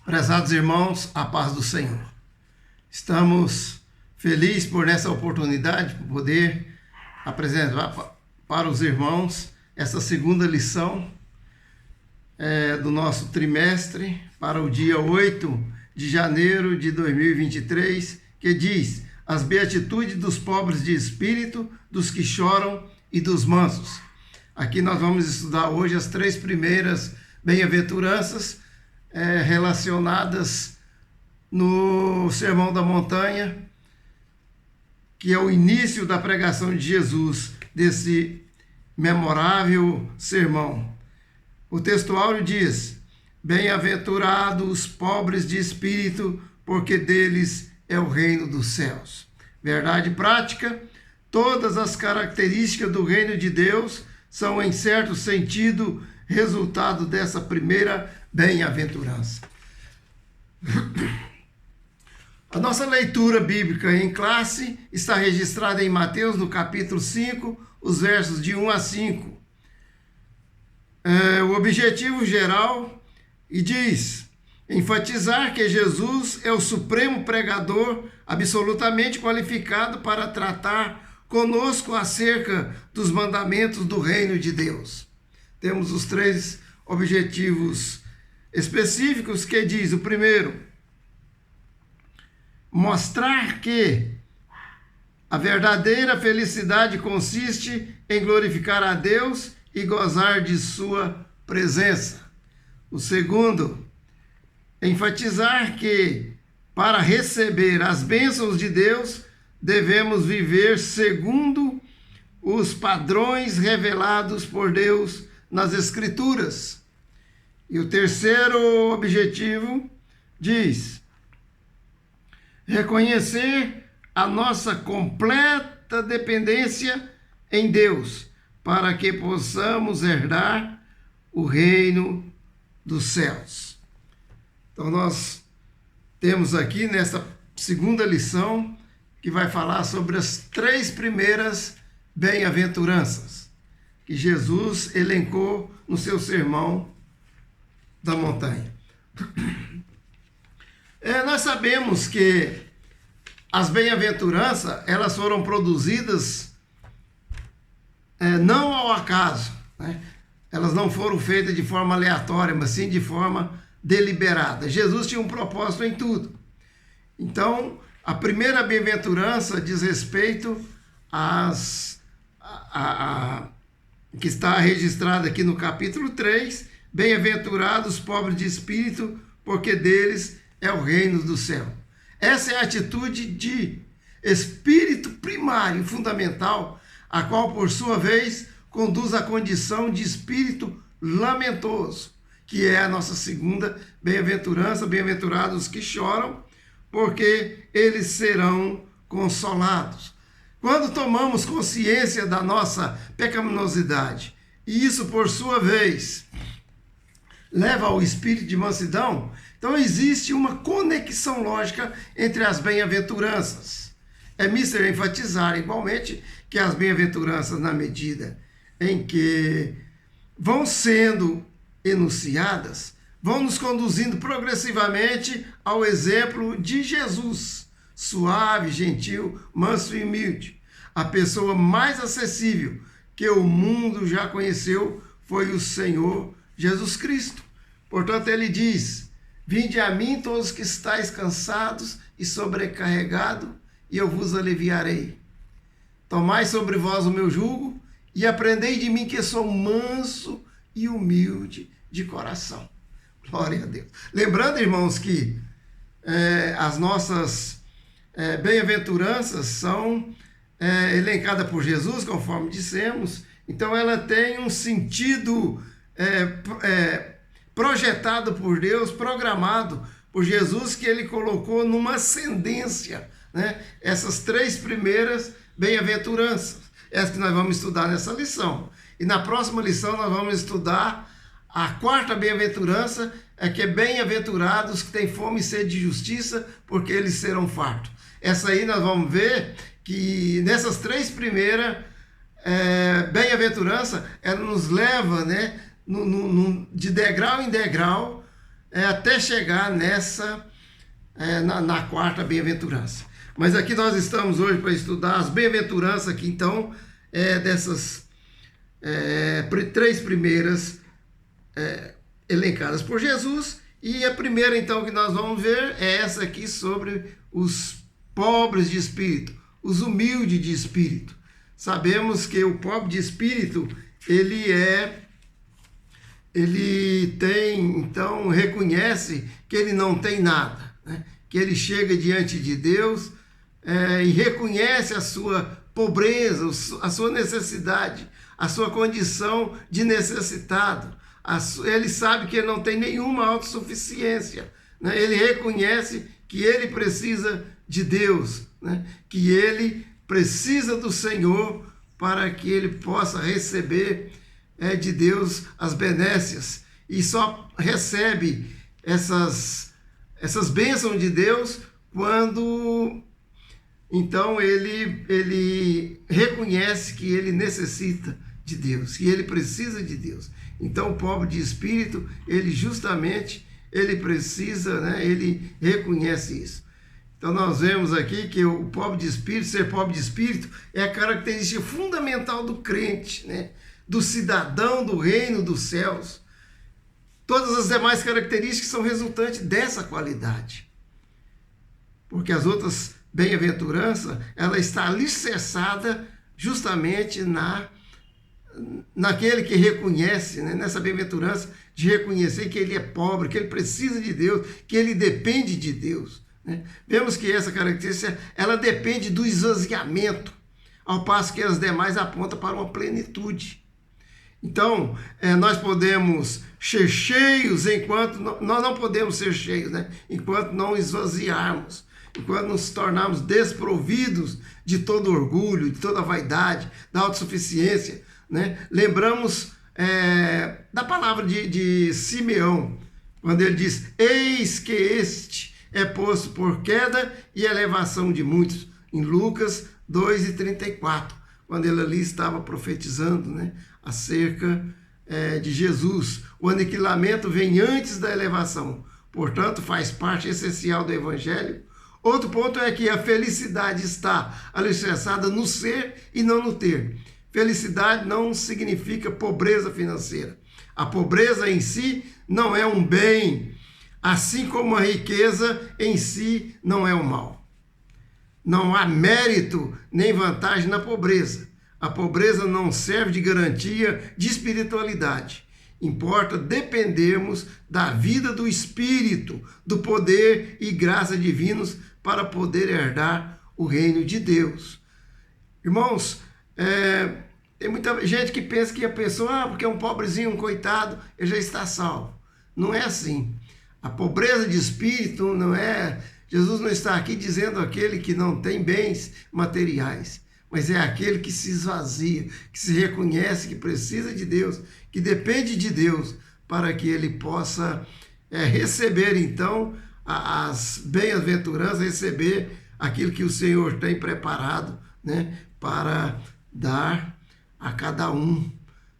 Prezados irmãos, a paz do Senhor. Estamos felizes por essa oportunidade de poder apresentar para os irmãos essa segunda lição do nosso trimestre para o dia 8 de janeiro de 2023, que diz: as beatitudes dos pobres de espírito, dos que choram e dos mansos. Aqui nós vamos estudar hoje as 3 primeiras bem-aventuranças relacionadas no Sermão da Montanha, que é o início da pregação de Jesus, desse memorável sermão. O texto áureo diz: bem-aventurados os pobres de espírito, porque deles é o reino dos céus. Verdade prática: todas as características do reino de Deus são, em certo sentido, resultado dessa primeira bem-aventurança. A nossa leitura bíblica em classe está registrada em Mateus, no capítulo 5, os versos de 1 a 5. O objetivo geral, e diz: enfatizar que Jesus é o supremo pregador absolutamente qualificado para tratar conosco acerca dos mandamentos do reino de Deus. Temos os 3 objetivos específicos, que diz: o primeiro, mostrar que a verdadeira felicidade consiste em glorificar a Deus e gozar de sua presença. O segundo, enfatizar que para receber as bênçãos de Deus devemos viver segundo os padrões revelados por Deus nas Escrituras. E o terceiro objetivo diz: reconhecer a nossa completa dependência em Deus, para que possamos herdar o reino dos céus. Então nós temos aqui nessa segunda lição que vai falar sobre as 3 primeiras bem-aventuranças que Jesus elencou no seu sermão da montanha. Nós sabemos que as bem-aventuranças, elas foram produzidas não ao acaso, né? Elas não foram feitas de forma aleatória, mas sim de forma deliberada. Jesus tinha um propósito em tudo. Então, a primeira bem-aventurança diz respeito que está registrada aqui no capítulo 3, bem-aventurados os pobres de espírito, porque deles é o reino do céu. Essa é a atitude de espírito primário, fundamental, a qual, por sua vez, conduz à condição de espírito lamentoso, que é a nossa segunda bem-aventurança: bem-aventurados os que choram, porque eles serão consolados. Quando tomamos consciência da nossa pecaminosidade, e isso, por sua vez, leva ao espírito de mansidão, então existe uma conexão lógica entre as bem-aventuranças. É mister enfatizar, igualmente, que as bem-aventuranças, na medida em que vão sendo enunciadas, vão nos conduzindo progressivamente ao exemplo de Jesus, suave, gentil, manso e humilde. A pessoa mais acessível que o mundo já conheceu foi o Senhor Jesus Cristo. Portanto, ele diz: vinde a mim todos que estáis cansados e sobrecarregados, e eu vos aliviarei. Tomai sobre vós o meu jugo e aprendei de mim, que sou manso e humilde de coração. Glória a Deus. Lembrando, irmãos, que as nossas bem-aventuranças são elencadas por Jesus, conforme dissemos. Então ela tem um sentido projetado por Deus, programado por Jesus, que ele colocou numa ascendência, né? Essas 3 primeiras bem-aventuranças, essa que nós vamos estudar nessa lição. E na próxima lição nós vamos estudar a 4ª bem-aventurança, que é bem-aventurados que têm fome e sede de justiça, porque eles serão fartos. Essa aí nós vamos ver que nessas 3 primeiras bem-aventurança, ela nos leva, né, de degrau em degrau, até chegar na quarta bem-aventurança. Mas aqui nós estamos hoje para estudar as bem-aventuranças aqui, então, dessas três primeiras elencadas por Jesus. E a primeira, então, que nós vamos ver é essa aqui sobre os pobres de espírito, os humildes de espírito. Sabemos que o pobre de espírito, ele tem, então, reconhece que ele não tem nada, né? Que ele chega diante de Deus e reconhece a sua pobreza, a sua necessidade, a sua condição de necessitado. Ele sabe que ele não tem nenhuma autossuficiência, né? Ele reconhece que ele precisa de Deus, né? Que ele precisa do Senhor para que ele possa receber de Deus as benécias, e só recebe essas bênçãos de Deus quando então ele reconhece que ele necessita de Deus, que ele precisa de Deus. Então o pobre de espírito, ele precisa, né? Ele reconhece isso. Então nós vemos aqui que o pobre de espírito, ser pobre de espírito, é a característica fundamental do crente, né? Do cidadão do reino dos céus. Todas as demais características são resultantes dessa qualidade. Porque as outras bem-aventuranças, ela está alicerçada justamente naquele que reconhece, né? Nessa bem-aventurança de reconhecer que ele é pobre, que ele precisa de Deus, que ele depende de Deus, né? Vemos que essa característica, ela depende do esvaziamento, ao passo que as demais apontam para uma plenitude. Então, nós podemos ser cheios nós não podemos ser cheios, né? Enquanto não esvaziarmos, enquanto nos tornarmos desprovidos de todo orgulho, de toda vaidade, da autossuficiência, né? Lembramos da palavra de Simeão, quando ele diz: eis que este é posto por queda e elevação de muitos, em Lucas 2:34, quando ele ali estava profetizando, né, acerca de Jesus. O aniquilamento vem antes da elevação, portanto faz parte essencial do evangelho. Outro ponto é que a felicidade está alicerçada no ser e não no ter. Felicidade não significa pobreza financeira. A pobreza em si não é um bem, assim como a riqueza em si não é um mal. Não há mérito nem vantagem na pobreza. A pobreza não serve de garantia de espiritualidade. Importa dependermos da vida do Espírito, do poder e graça divinos para poder herdar o reino de Deus. Irmãos, tem muita gente que pensa que a pessoa, porque é um pobrezinho, um coitado, ele já está salvo. Não é assim. A pobreza de espírito não é... Jesus não está aqui dizendo aquele que não tem bens materiais, mas é aquele que se esvazia, que se reconhece que precisa de Deus, que depende de Deus, para que ele possa receber, então, as bem-aventuranças, receber aquilo que o Senhor tem preparado, né, para dar a cada um,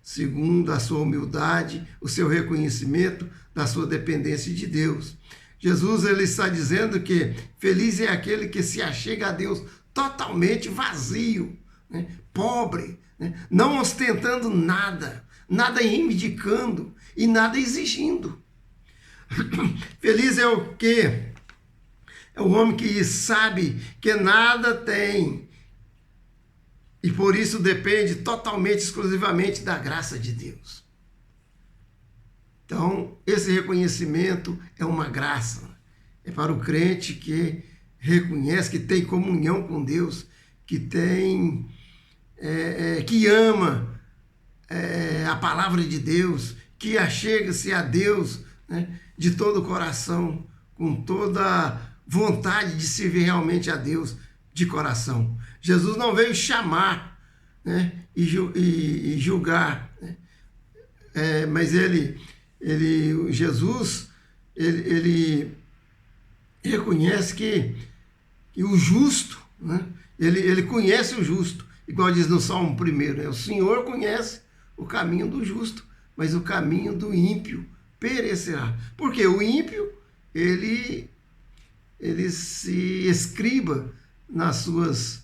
segundo a sua humildade, o seu reconhecimento da sua dependência de Deus. Jesus, ele está dizendo que feliz é aquele que se achega a Deus totalmente vazio, né? Pobre, né? Não ostentando nada, nada reivindicando e nada exigindo. Feliz é o quê? É o homem que sabe que nada tem e por isso depende totalmente, exclusivamente da graça de Deus. Então, esse reconhecimento é uma graça. É para o crente que reconhece, que tem comunhão com Deus, que tem, que ama a palavra de Deus, que achega-se a Deus, né, de todo o coração, com toda vontade de servir realmente a Deus de coração. Jesus não veio chamar, né, e julgar, né, mas Jesus reconhece que o justo, né, ele conhece o justo, igual diz no Salmo 1, né, o Senhor conhece o caminho do justo, mas o caminho do ímpio perecerá. Porque o ímpio, ele se escriba nas suas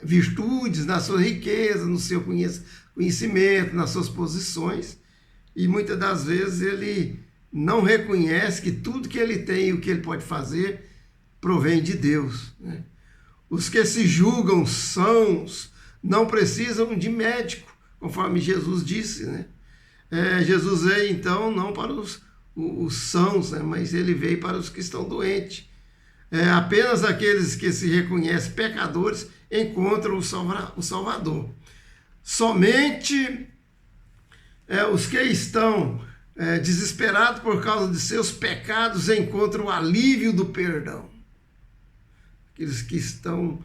virtudes, na sua riqueza, no seu conhecimento, nas suas posições, e muitas das vezes ele não reconhece que tudo que ele tem e o que ele pode fazer provém de Deus, né? Os que se julgam sãos não precisam de médico, conforme Jesus disse, né? Jesus veio então não para os sãos, né? Mas ele veio para os que estão doentes. Apenas aqueles que se reconhecem pecadores encontram o Salvador. Somente os que estão desesperados por causa de seus pecados encontram o alívio do perdão. Aqueles que estão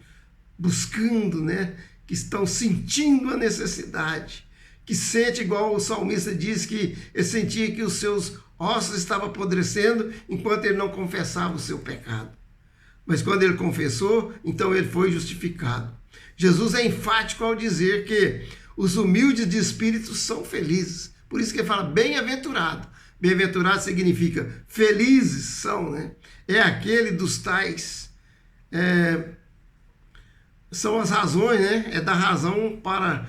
buscando, né? Que estão sentindo a necessidade, que sente, igual o salmista diz, que ele sentia que os seus ossos estavam apodrecendo enquanto ele não confessava o seu pecado. Mas quando ele confessou, então ele foi justificado. Jesus é enfático ao dizer que os humildes de espírito são felizes. Por isso que ele fala bem-aventurado. Bem-aventurado significa felizes são, né? É aquele dos tais. São as razões, né? É da razão para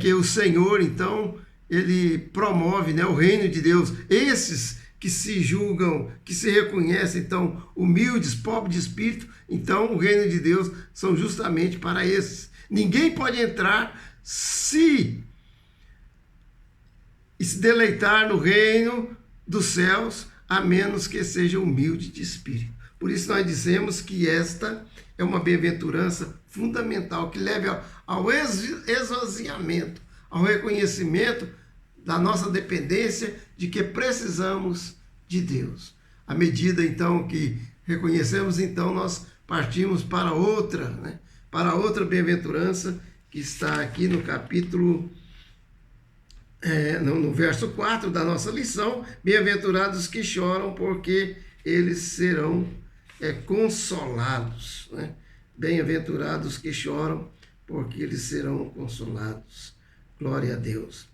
que o Senhor, então, ele promove, né, o reino de Deus. Esses que se julgam, que se reconhecem, então, humildes, pobres de espírito, então o reino de Deus são justamente para esses. Ninguém pode entrar se deleitar no reino dos céus, a menos que seja humilde de espírito. Por isso nós dizemos que esta é uma bem-aventurança fundamental, que leve ao esvaziamento, ao reconhecimento da nossa dependência, de que precisamos de Deus. À medida, então, que reconhecemos, então, nós partimos para outra, né? Para outra bem-aventurança, que está aqui no capítulo, no verso 4 da nossa lição: bem-aventurados que choram, porque eles serão consolados, né? Bem-aventurados que choram, porque eles serão consolados. Glória a Deus.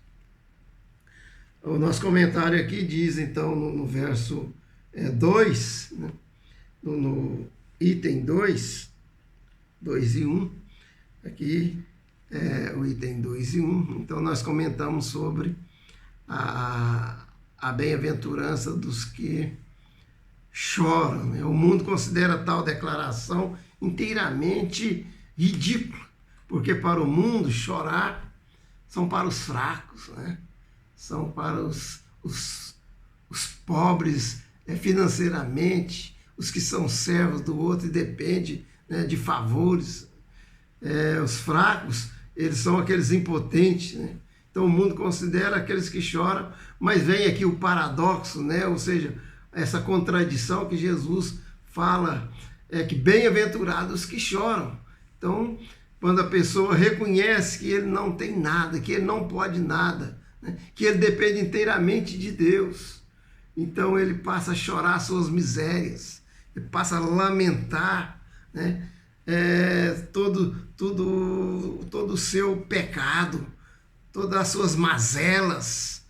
O nosso comentário aqui diz, então, no verso 2, né? no item 2 e 1, aqui o item 2 e 1, então nós comentamos sobre a bem-aventurança dos que choram, né? O mundo considera tal declaração inteiramente ridícula, porque para o mundo chorar são para os fracos, né? São para os pobres financeiramente, os que são servos do outro e dependem, né, de favores. Os fracos, eles são aqueles impotentes, né? Então o mundo considera aqueles que choram, mas vem aqui o paradoxo, né? Ou seja, essa contradição que Jesus fala, que bem-aventurados que choram. Então, quando a pessoa reconhece que ele não tem nada, que ele não pode nada, né? Que ele depende inteiramente de Deus, então ele passa a chorar suas misérias, ele passa a lamentar, né? Todo o seu pecado, todas as suas mazelas,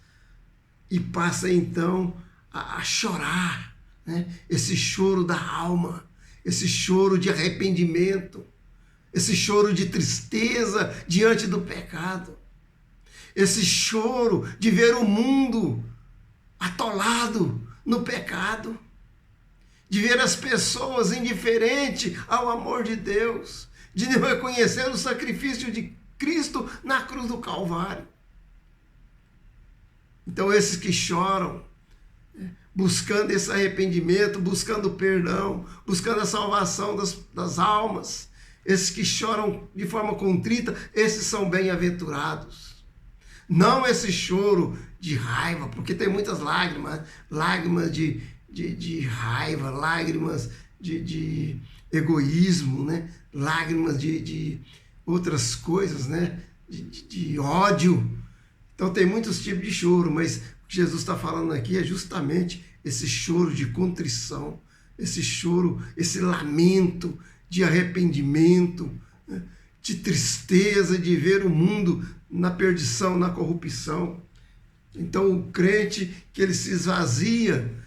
e passa então a chorar, né? Esse choro da alma, esse choro de arrependimento, esse choro de tristeza diante do pecado, esse choro de ver o mundo atolado no pecado, de ver as pessoas indiferentes ao amor de Deus, de não reconhecer o sacrifício de Cristo na cruz do Calvário. Então esses que choram, buscando esse arrependimento, buscando perdão, buscando a salvação das almas, esses que choram de forma contrita, esses são bem-aventurados. Não esse choro de raiva, porque tem muitas lágrimas de raiva, lágrimas de egoísmo, né? Lágrimas de outras coisas, né? De ódio. Então tem muitos tipos de choro, mas o que Jesus está falando aqui é justamente esse choro de contrição, esse choro, esse lamento de arrependimento, né? De tristeza de ver o mundo na perdição, na corrupção. Então o crente que ele se esvazia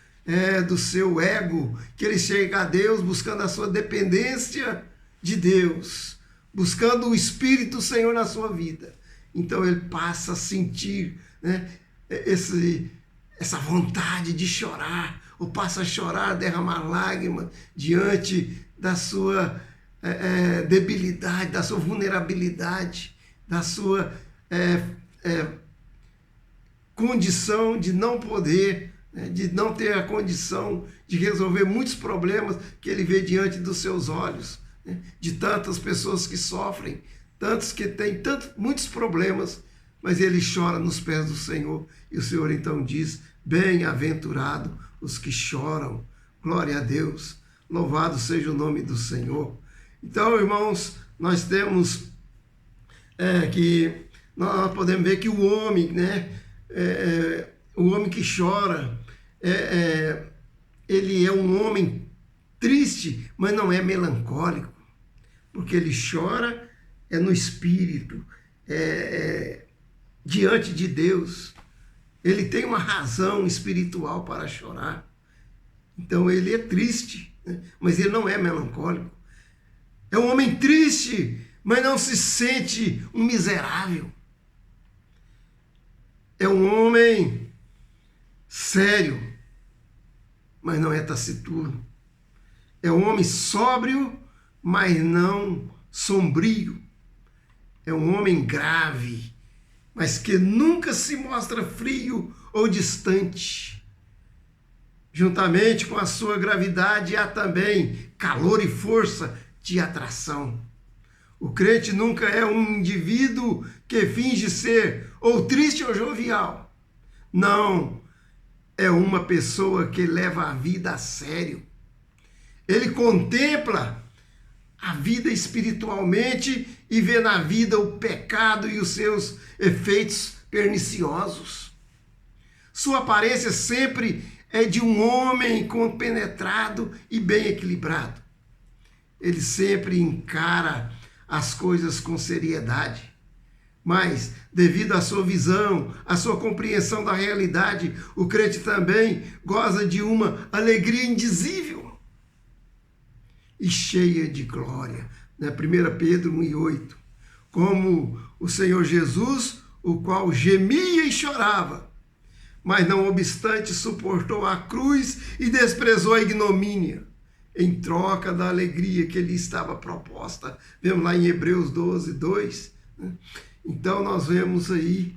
do seu ego, que ele chega a Deus buscando a sua dependência de Deus, buscando o Espírito Senhor na sua vida. Então ele passa a sentir, né, essa vontade de chorar, ou passa a chorar, derramar lágrimas diante da sua debilidade, da sua vulnerabilidade, da sua condição de não poder, de não ter a condição de resolver muitos problemas que ele vê diante dos seus olhos, de tantas pessoas que sofrem, tantos que têm muitos problemas, mas ele chora nos pés do Senhor. E o Senhor então diz: bem-aventurado os que choram. Glória a Deus, louvado seja o nome do Senhor. Então, irmãos, nós temos que nós podemos ver que o homem, o homem que chora, ele é um homem triste, mas não é melancólico, porque ele chora no espírito, diante de Deus. Ele tem uma razão espiritual para chorar. Então ele é triste, mas ele não é melancólico. É um homem triste, mas não se sente um miserável. É um homem sério, mas não é taciturno. É um homem sóbrio, mas não sombrio. É um homem grave, mas que nunca se mostra frio ou distante. Juntamente com a sua gravidade há também calor e força de atração. O crente nunca é um indivíduo que finge ser ou triste ou jovial. Não, é uma pessoa que leva a vida a sério. Ele contempla a vida espiritualmente e vê na vida o pecado e os seus efeitos perniciosos. Sua aparência sempre é de um homem compenetrado e bem equilibrado. Ele sempre encara as coisas com seriedade, mas devido à sua visão, à sua compreensão da realidade, o crente também goza de uma alegria indizível e cheia de glória. 1 Pedro 1:8. Como o Senhor Jesus, o qual gemia e chorava, mas não obstante suportou a cruz e desprezou a ignomínia, em troca da alegria que lhe estava proposta. Vemos lá em Hebreus 12:2. Então nós vemos aí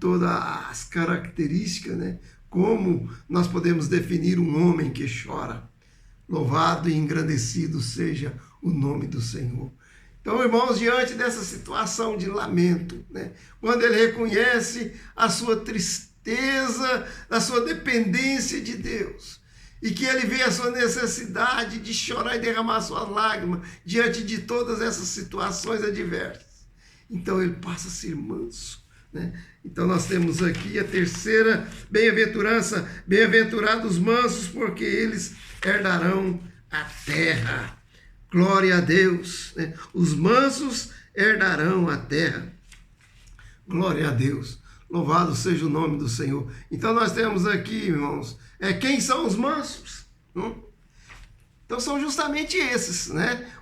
todas as características, como nós podemos definir um homem que chora. Louvado e engrandecido seja o nome do Senhor. Então, irmãos, diante dessa situação de lamento, quando ele reconhece a sua tristeza, a sua dependência de Deus, e que ele vê a sua necessidade de chorar e derramar suas lágrimas diante de todas essas situações adversas, então ele passa a ser manso. Então nós temos aqui a terceira bem-aventurança: bem-aventurados os mansos, porque eles herdarão a terra. Glória a Deus. Os mansos herdarão a terra. Glória a Deus. Louvado seja o nome do Senhor. Então nós temos aqui, irmãos, quem são os mansos? Então são justamente esses,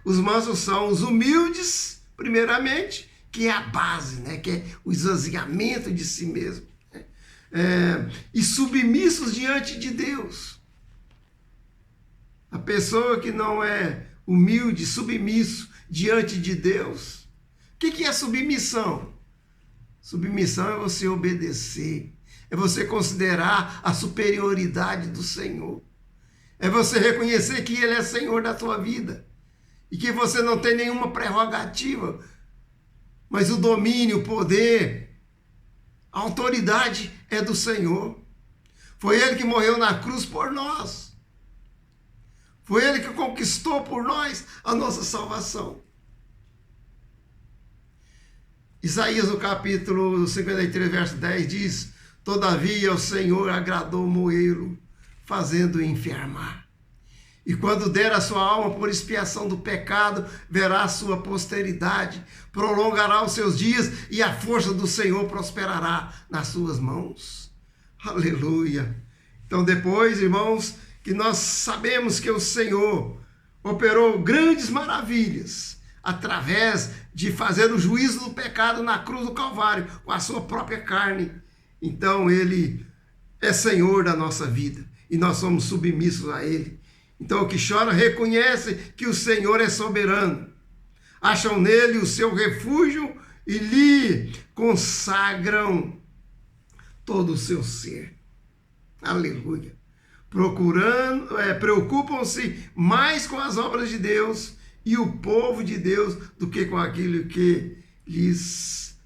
Os mansos são os humildes, primeiramente, que é a base, que é o esvaziamento de si mesmo, e submissos diante de Deus. A pessoa que não é humilde, submisso diante de Deus. O que é submissão? Submissão é você obedecer, é você considerar a superioridade do Senhor, é você reconhecer que Ele é Senhor da tua vida e que você não tem nenhuma prerrogativa, mas o domínio, o poder, a autoridade é do Senhor. Foi Ele que morreu na cruz por nós. Foi Ele que conquistou por nós a nossa salvação. Isaías, no capítulo 53, verso 10, diz: todavia o Senhor agradou moê-lo, fazendo-o enfermar. E quando der a sua alma por expiação do pecado, verá a sua posteridade, prolongará os seus dias, e a força do Senhor prosperará nas suas mãos. Aleluia. Então depois, irmãos, que nós sabemos que o Senhor operou grandes maravilhas através de fazer o juízo do pecado na cruz do Calvário, com a sua própria carne. Então ele é Senhor da nossa vida e nós somos submissos a ele. Então o que chora reconhece que o Senhor é soberano. Acham nele o seu refúgio e lhe consagram todo o seu ser. Aleluia. Preocupam-se mais com as obras de Deus e o povo de Deus do que com aquilo que lhes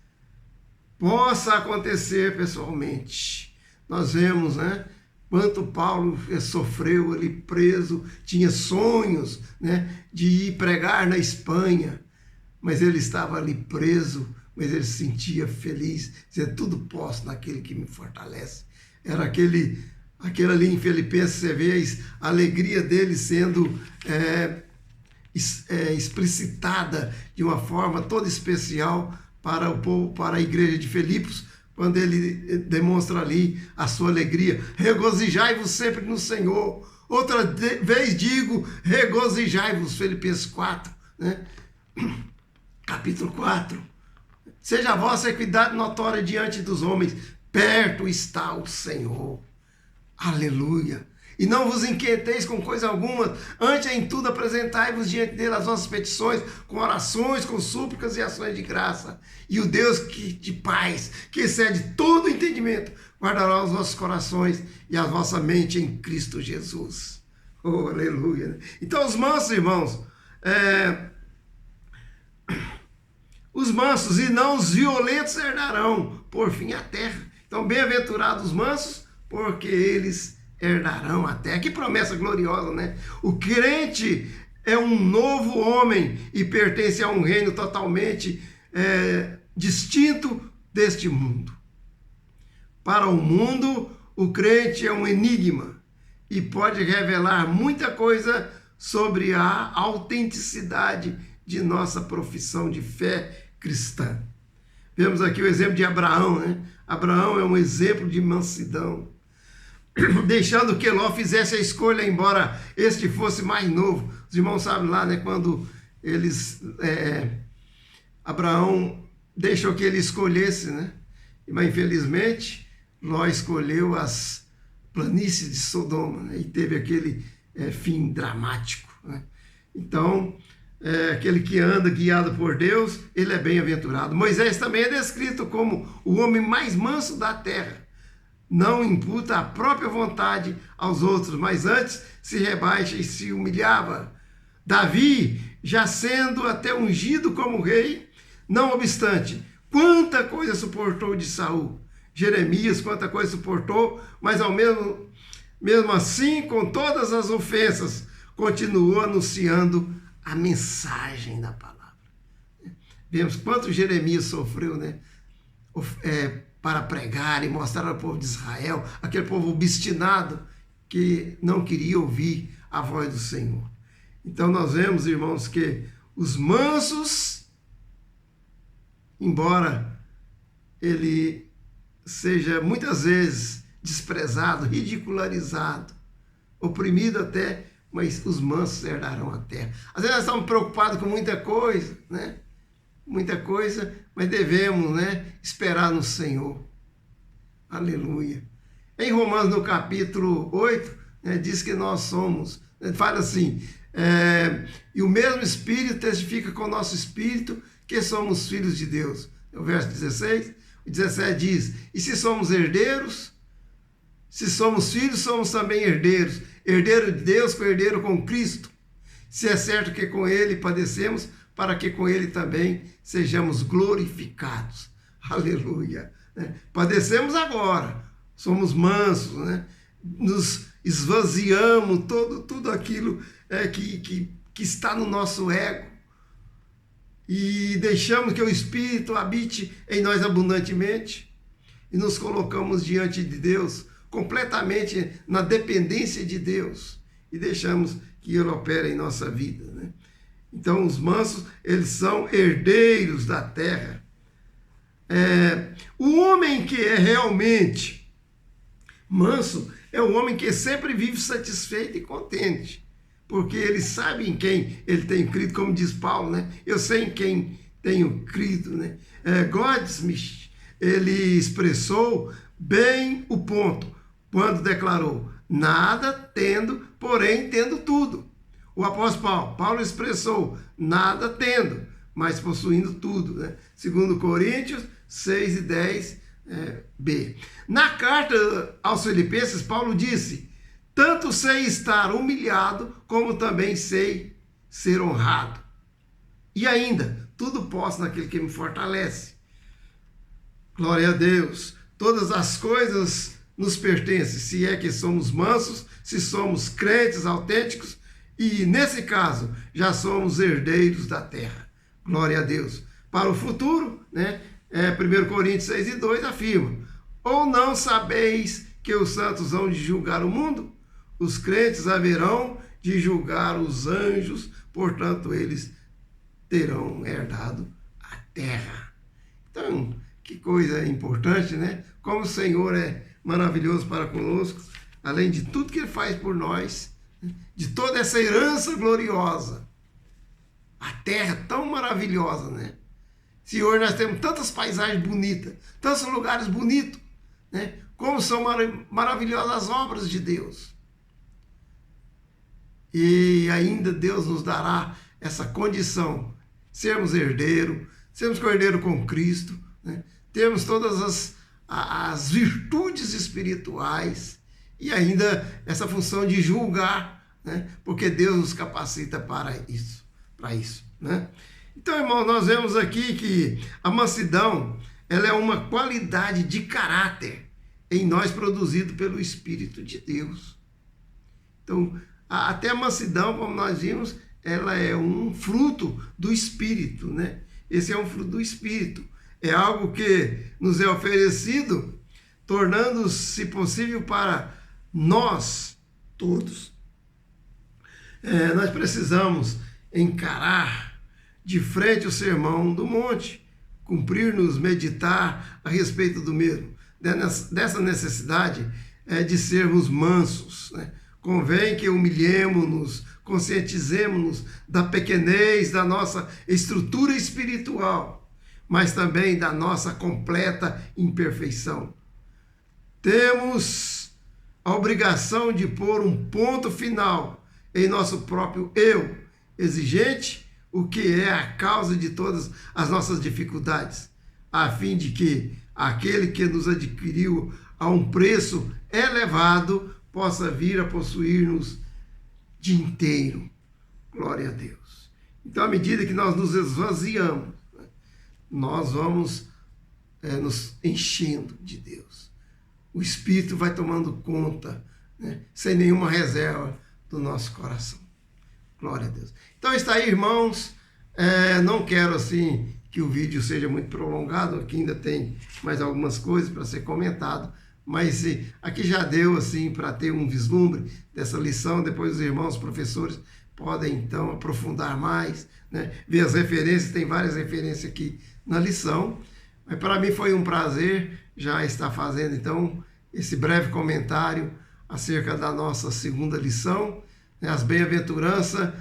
possa acontecer pessoalmente. Nós vemos, né, quanto Paulo sofreu ali preso, tinha sonhos, né, de ir pregar na Espanha, mas ele estava ali preso, mas ele se sentia feliz, dizendo, tudo posso naquele que me fortalece. Era aquele ali em Filipenses, você vê a alegria dele sendo explicitada de uma forma toda especial para o povo, para a igreja de Filipos, quando ele demonstra ali a sua alegria. Regozijai-vos sempre no Senhor. Outra vez digo, regozijai-vos, Filipenses 4, né? Capítulo 4. Seja a vossa equidade notória diante dos homens, perto está o Senhor. Aleluia. E não vos inquieteis com coisa alguma, antes em tudo apresentai-vos diante dele as vossas petições, com orações, com súplicas e ações de graça. E o Deus de paz, que excede todo entendimento, guardará os vossos corações e a vossa mente em Cristo Jesus. Oh, aleluia. Então os mansos, irmãos, os mansos e não os violentos herdarão, por fim, a terra. Então, bem-aventurados os mansos, porque eles herdarão a terra. Que promessa gloriosa, né? O crente é um novo homem e pertence a um reino totalmente distinto deste mundo. Para o mundo, o crente é um enigma e pode revelar muita coisa sobre a autenticidade de nossa profissão de fé cristã. Vemos aqui o exemplo de Abraão, né? Abraão é um exemplo de mansidão, deixando que Ló fizesse a escolha, embora este fosse mais novo. Os irmãos sabem lá, né, quando Abraão deixou que ele escolhesse, né? Mas infelizmente Ló escolheu as planícies de Sodoma, né? E teve aquele fim dramático, né? Então, aquele que anda guiado por Deus, ele é bem-aventurado. Moisés também é descrito como o homem mais manso da terra. Não imputa a própria vontade aos outros, mas antes se rebaixa e se humilhava. Davi, já sendo até ungido como rei, não obstante, quanta coisa suportou de Saul. Jeremias, quanta coisa suportou, mas ao mesmo assim, com todas as ofensas, continuou anunciando a mensagem da palavra. Vemos quanto Jeremias sofreu, né? Para pregar e mostrar ao povo de Israel, aquele povo obstinado que não queria ouvir a voz do Senhor. Então nós vemos, irmãos, que os mansos, embora ele seja muitas vezes desprezado, ridicularizado, oprimido até, mas os mansos herdarão a terra. Às vezes nós estamos preocupados com muita coisa, né? Muita coisa, mas devemos, né, esperar no Senhor. Aleluia. Em Romanos, no capítulo 8, né, diz que nós somos, fala assim, e o mesmo Espírito testifica com o nosso Espírito que somos filhos de Deus. O verso 16, o 17 diz, e se somos herdeiros, se somos filhos, somos também herdeiros. Herdeiro de Deus, co-herdeiro com Cristo. Se é certo que com ele padecemos, para que com ele também sejamos glorificados. Aleluia. Padecemos agora, somos mansos, né? Nos esvaziamos tudo aquilo que está no nosso ego e deixamos que o Espírito habite em nós abundantemente e nos colocamos diante de Deus, completamente na dependência de Deus, e deixamos que Ele opere em nossa vida, né? Então os mansos, eles são herdeiros da terra. O homem que é realmente Manso é o homem que sempre vive satisfeito e contente, porque ele sabe em quem ele tem crido, como diz Paulo, né? Eu sei em quem tenho crido, né? Goldsmith, ele expressou bem o ponto quando declarou: nada tendo, porém tendo tudo. O apóstolo Paulo expressou: nada tendo, mas possuindo tudo, né? 2 Coríntios 6:10b. Na carta aos Filipenses, Paulo disse: tanto sei estar humilhado, como também sei ser honrado. E ainda, tudo posso naquele que me fortalece. Glória a Deus. Todas as coisas nos pertencem, se é que somos mansos, se somos crentes autênticos, e nesse caso, já somos herdeiros da terra. Glória a Deus. Para o futuro, né? 1 Coríntios 6:2 afirma: ou não sabeis que os santos hão de julgar o mundo? Os crentes haverão de julgar os anjos, portanto eles terão herdado a terra. Então, que coisa importante, né? Como o Senhor é maravilhoso para conosco, além de tudo que Ele faz por nós, de toda essa herança gloriosa. A terra tão maravilhosa, né? Senhor, nós temos tantas paisagens bonitas, tantos lugares bonitos, né? Como são maravilhosas as obras de Deus. E ainda Deus nos dará essa condição, sermos herdeiros, sermos cordeiros com Cristo, né? Temos todas as virtudes espirituais e ainda essa função de julgar, né? Porque Deus nos capacita para isso, né? Então, irmão, nós vemos aqui que a mansidão, ela é uma qualidade de caráter em nós produzido pelo Espírito de Deus. Então, até a mansidão, como nós vimos, ela é um fruto do Espírito, né? Esse é um fruto do Espírito. É algo que nos é oferecido, tornando-se possível para nós todos. Nós precisamos encarar de frente o sermão do monte, cumprir-nos, meditar a respeito do mesmo. Dessa necessidade de sermos mansos, né? Convém que humilhemos-nos, conscientizemos-nos da pequenez da nossa estrutura espiritual, mas também da nossa completa imperfeição. Temos a obrigação de pôr um ponto final em nosso próprio eu, exigente, o que é a causa de todas as nossas dificuldades, a fim de que aquele que nos adquiriu a um preço elevado possa vir a possuir-nos de inteiro. Glória a Deus. Então, à medida que nós nos esvaziamos, né, nós vamos nos enchendo de Deus. O Espírito vai tomando conta, né, sem nenhuma reserva do nosso coração. Glória a Deus. Então está aí, irmãos. Não quero assim que o vídeo seja muito prolongado, aqui ainda tem mais algumas coisas para ser comentado, mas aqui já deu assim para ter um vislumbre dessa lição. Depois os irmãos professores podem então aprofundar mais, né? Ver as referências, tem várias referências aqui na lição, mas para mim foi um prazer já estar fazendo então esse breve comentário acerca da nossa segunda lição, né? As bem-aventuranças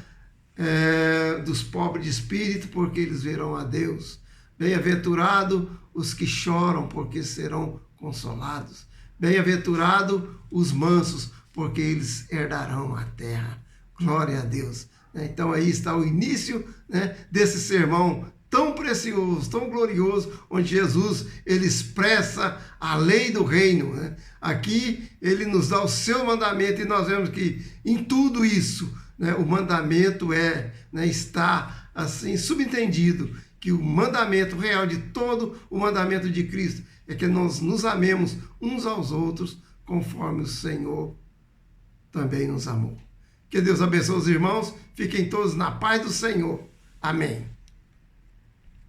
dos pobres de espírito, porque eles verão a Deus. Bem-aventurado os que choram, porque serão consolados. Bem-aventurado os mansos, porque eles herdarão a terra. Glória a Deus. Então aí está o início, né, desse sermão tão precioso, tão glorioso, onde Jesus ele expressa a lei do reino, né? Aqui ele nos dá o seu mandamento e nós vemos que em tudo isso, né, o mandamento está assim subentendido, que o mandamento real de todo o mandamento de Cristo é que nós nos amemos uns aos outros conforme o Senhor também nos amou. Que Deus abençoe os irmãos, fiquem todos na paz do Senhor. Amém.